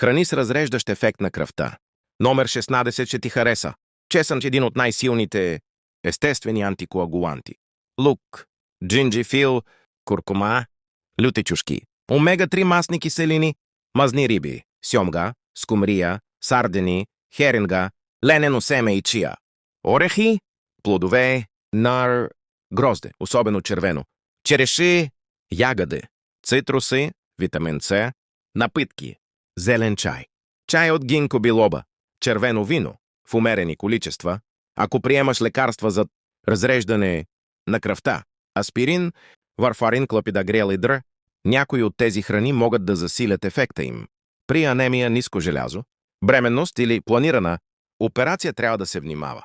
Храни с разреждащ ефект на кръвта. Номер 16 ще ти хареса. Чесън е един от най-силните естествени антикоагуланти. Лук, джинджифил, куркума, люти чушки, омега-3 масни киселини, мазни риби, сьомга, скумрия, сардени, херинга, ленено семе и чия. Орехи, плодове, нар, грозде, особено червено, череши, ягоди, цитруси, витамин С, напитки, зелен чай, чай от гинко билоба, червено вино в умерени количества, ако приемаш лекарства за разреждане на кръвта, аспирин, варфарин, клопидогрел и др, някои от тези храни могат да засилят ефекта им. При анемия, ниско желязо, бременност или планирана операция трябва да се внимава.